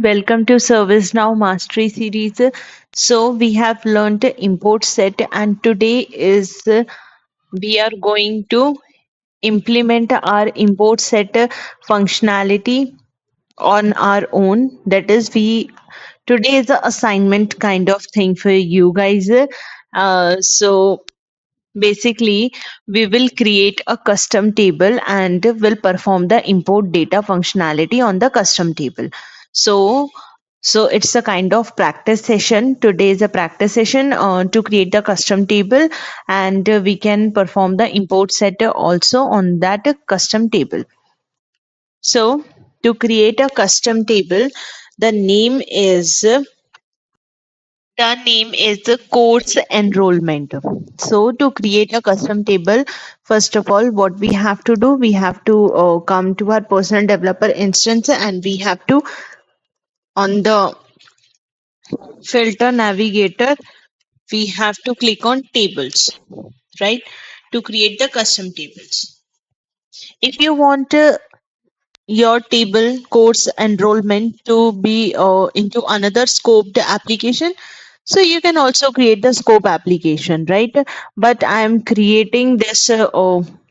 welcome to ServiceNow Mastery Series. So we have learned the import set, and today is we are going to implement our import set functionality on our own. That is, we today is a assignment kind of thing for you guys. So basically, we will create a custom table and will perform the import data functionality on the custom table. So, so it's a kind of practice session. Today is a practice session to create the custom table, and we can perform the import set also on that custom table. So, to create a custom table, the name is the course enrollment. So to create a custom table, first of all, what we have to do, we have to come to our personal developer instance, and we have to, on the filter navigator, we have to click on tables, right? To create the custom tables. If you want your table course enrollment to be into another scoped application, so you can also create the scope application, right? But I am creating this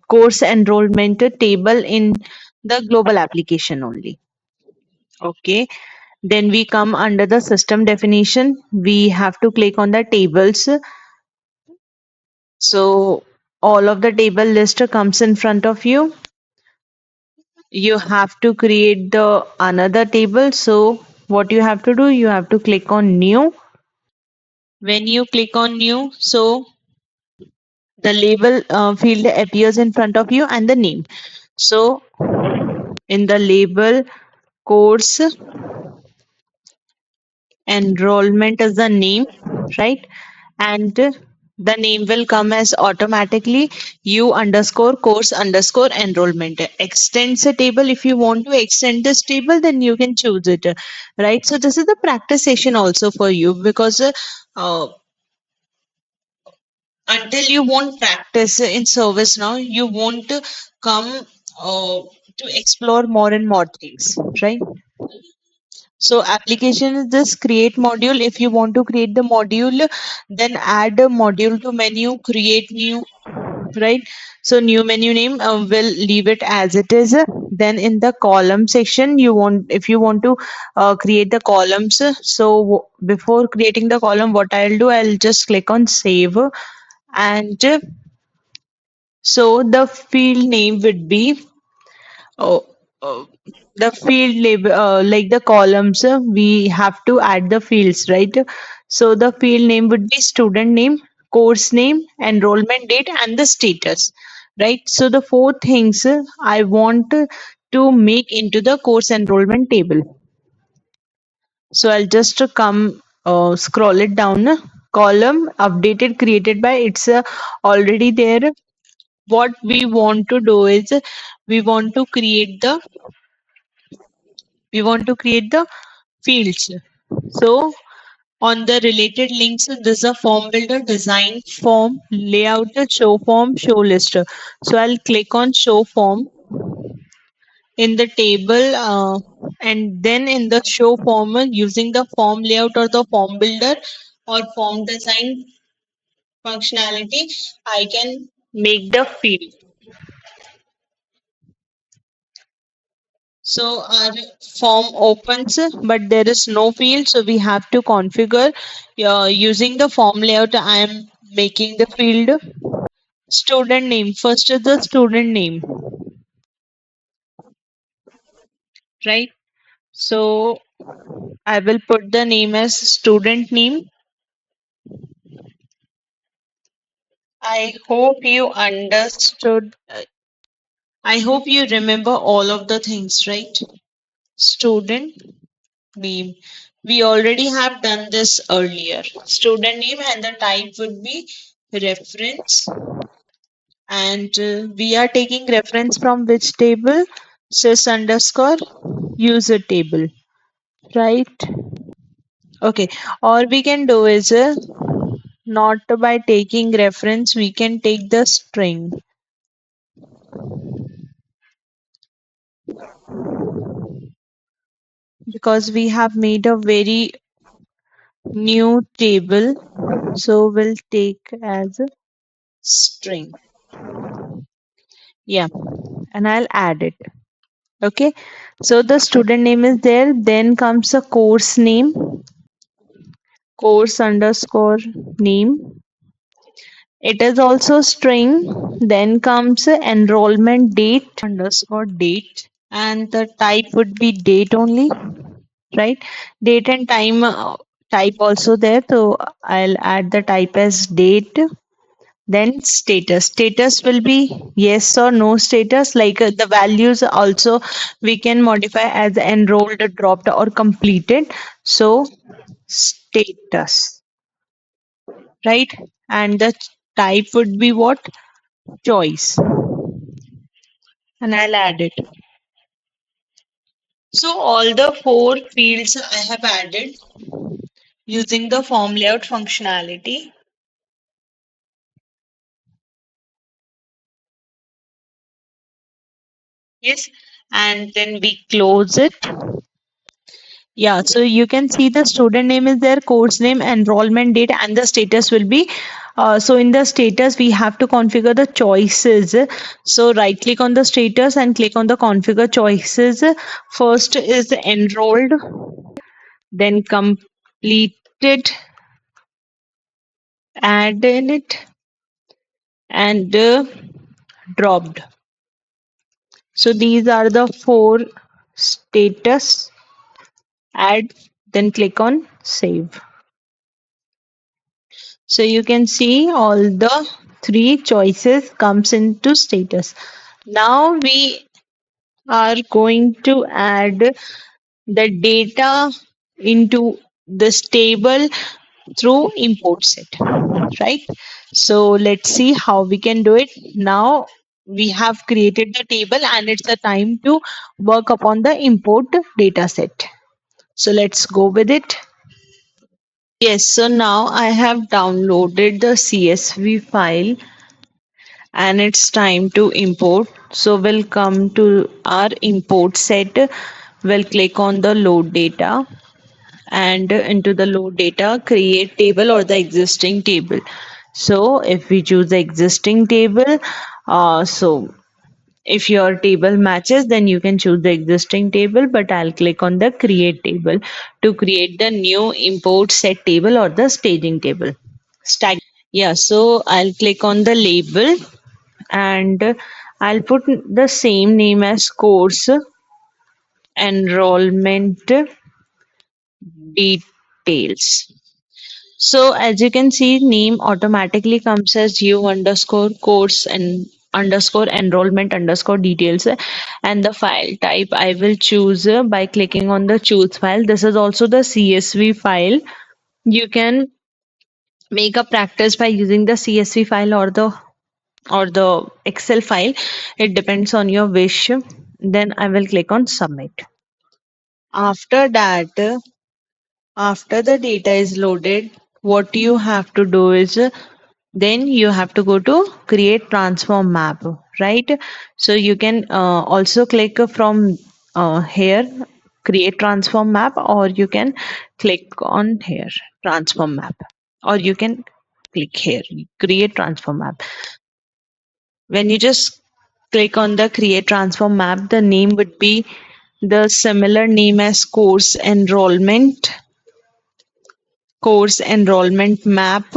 course enrollment table in the global application only. Okay, then we come under the system definition. We have to click on the tables. So all of the table list comes in front of you. You have to create the another table. So what you have to do, you have to click on new. When you click on new, so the label field appears in front of you and the name. So in the label, course enrollment is the name, right? And the name will come as automatically u underscore course underscore enrollment. Extends a table. If you want to extend this table, then you can choose it, right? So this is the practice session also for you, because until you won't practice in service now, you won't come to explore more and more things, right? So application is this create module. If you want to create the module, then add a module to menu, create new, right? So new menu name, will leave it as it is. Then in the column section, you want, if you want to create the columns, so before creating the column, what I'll do, I'll just click on save, and so the field name would be, oh, oh, the field label, like the columns, we have to add the fields, right? So the field name would be student name, course name, enrollment date, and the status, right? So the four things I want to make into the course enrollment table. So I'll just come scroll it down. Column updated created by, it's already there. What we want to do is we want to create the we want to create the fields. So on the related links, this is a form builder, design form, layout, show form, show list. So I'll click on show form in the table, and then in the show form, using the form layout or the form builder or form design functionality, I can make the field. So our form opens, but there is no field, so we have to configure using the form layout. I am making the field student name. First is the student name, right? So I will put the name as student name. I hope you understood. I hope you remember all of the things, right? Student name. We already have done this earlier. Student name, and the type would be reference. And we are taking reference from which table? Sys underscore user table, right? Okay. Or we can do is not by taking reference, we can take the string. because we have made a very new table. So we'll take as a string. Yeah, and I'll add it. Okay, so the student name is there, then comes a course name, course underscore name. It is also string, then comes a enrollment date underscore date, and the type would be date only, right? Date and time type also there, so I'll add the type as date. Then status will be yes or no status, like the values also we can modify as enrolled, dropped, or completed. So status, right? And the type would be what? Choice. And I'll add it. So all the four fields I have added using the form layout functionality. Yes, and then we close it. Yeah, so you can see the student name is there, course name, enrollment date, and the status will be. So in the status, we have to configure the choices. So right click on the status and click on the configure choices. First is enrolled, then completed, add in it, and dropped. So these are the four status. Add, then click on save. So you can see all the three choices comes into status. Now we are going to add the data into this table through import set, right? So let's see how we can do it. Now we have created the table and it's the time to work upon the import data set. So let's go with it. Yes, so now I have downloaded the CSV file and it's time to import. So we'll come to our import set. We'll click on the load data and into the load data, create table or the existing table. So if we choose the existing table, so if your table matches, then you can choose the existing table, but I'll click on the create table to create the new import set table or the staging table. Yeah, so I'll click on the label and I'll put the same name as course enrollment details. So as you can see, name automatically comes as u underscore course and underscore enrollment underscore details, and the file type I will choose by clicking on the choose file. This is also the CSV file. You can make a practice by using the CSV file or the Excel file. It depends on your wish. Then I will click on submit. After that, after the data is loaded, what you have to do is then you have to go to create transform map, right? So you can also click from here create transform map, or you can click on here transform map, or you can click here create transform map. When you just click on the create transform map, the name would be the similar name as course enrollment map.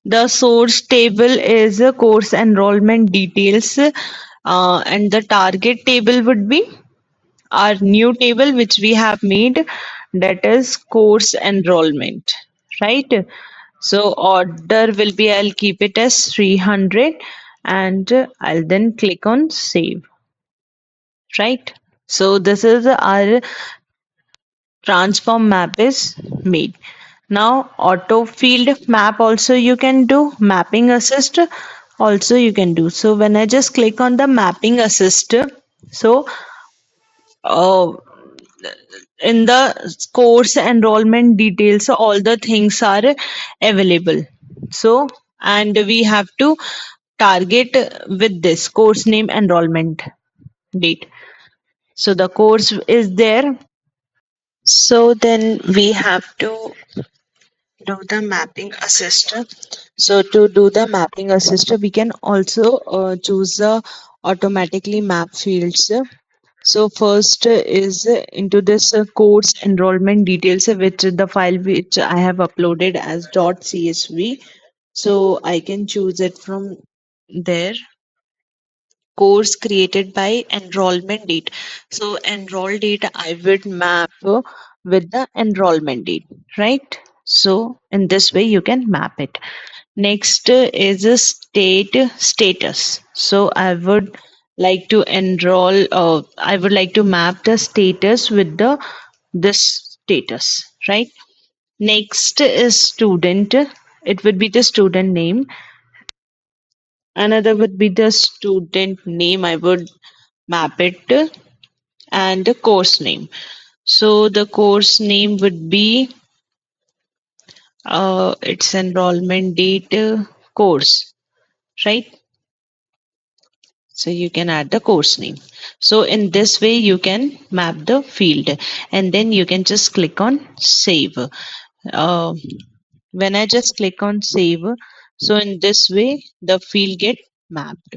The source table is a course enrollment details, and the target table would be our new table which we have made, that is course enrollment, right? So order will be, I'll keep it as 300 and I'll then click on save, right? So this is our transform map is made. Now auto field map also you can do, mapping assist also you can do. So when I just click on the mapping assist, so uh, in the course enrollment details, so all the things are available. So and we have to target with this course name enrollment date. So the course is there. So then we have to do the mapping assist. So to do the mapping assist, we can also choose the automatically map fields. So first is into this course enrollment details, which the file which I have uploaded as .csv. So I can choose it from there. Course created by enrollment date. So enroll date I would map with the enrollment date, right? So in this way you can map it. Next is a state status. So I would like to enroll. I would like to map the status with the this status, right? Next is student. It would be the student name. Another would be the student name. I would map it and the course name. So the course name would be its enrollment date course, right? So you can add the course name. So in this way you can map the field and then you can just click on save. Uh, when I just click on save, so in this way the field get mapped.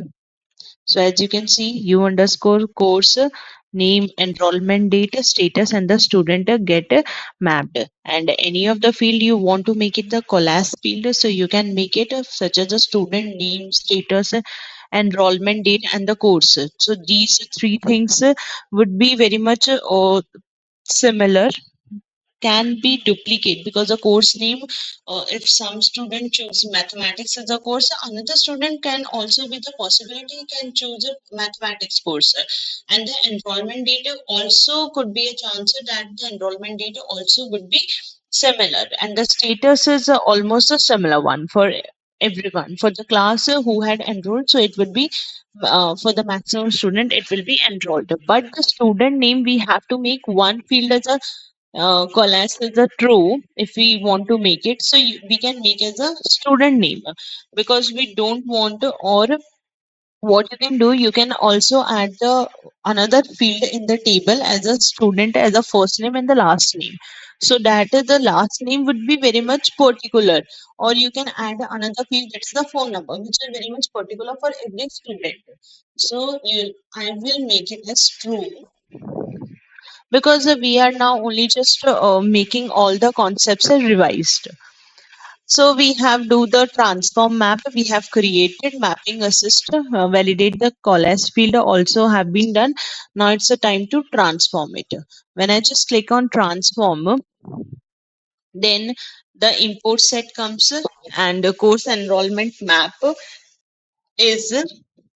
So as you can see, U underscore course name, enrollment date, status, and the student get mapped. And any of the field you want to make it the collapse field, so you can make it such as the student name, status, enrollment date, and the course. So these three things would be very much similar, can be duplicate, because the course name, if some student choose mathematics as a course, another student can also be the possibility can choose a mathematics course, and the enrollment data also could be a chance that the enrollment data also would be similar, and the status is almost a similar one for everyone for the class who had enrolled. So it would be for the maximum student it will be enrolled, but the student name we have to make one field as a collapse is a true if we want to make it. So we can make as a student name, because we don't want to, or what you can do, you can also add the another field in the table as a student as a first name and the last name, so that the last name would be very much particular, or you can add another field, that's the phone number, which is very much particular for every student. So I will make it as true, because we are now only just making all the concepts revised. So we have do the transform map. We have created mapping assist, validate the collage field also have been done. Now it's a time to transform it. When I just click on transform, then the import set comes and the course enrollment map is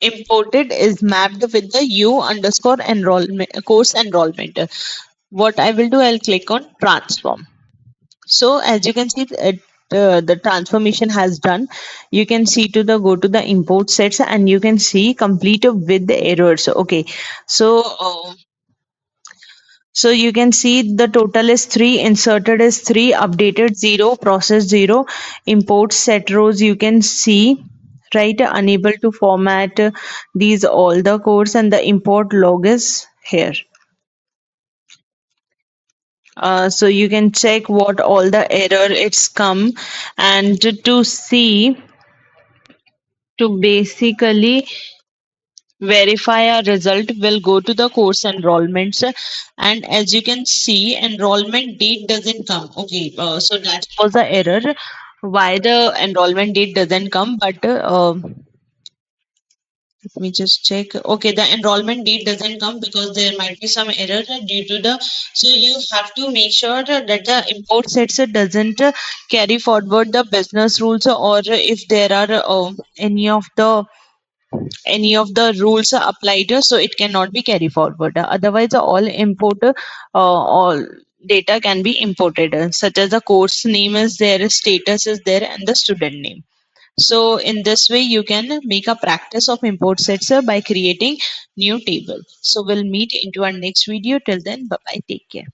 imported, is mapped with the U underscore enrollment course enrollment. What I will do, I'll click on transform. So as you can see, the transformation has done. You can see to the go to the import sets and you can see complete with the errors. Okay, so so you can see the total is 3, inserted is 3, updated 0, process 0, import set rows you can see, right, unable to format these all the codes, and the import log is here. So you can check what all the error it's come, and to see, to basically verify a result, will go to the course enrollments, and as you can see enrollment date doesn't come. Okay, so that was the error, why the enrollment date doesn't come. But let me just check. Okay, the enrollment date doesn't come because there might be some error due to the. So you have to make sure that the import sets doesn't carry forward the business rules, or if there are any of the rules are applied, so it cannot be carried forward. Otherwise, all import all data can be imported, such as the course name is there, status is there, and the student name. So in this way, you can make a practice of import sets by creating new table. So we'll meet into our next video. Till then, bye bye. Take care.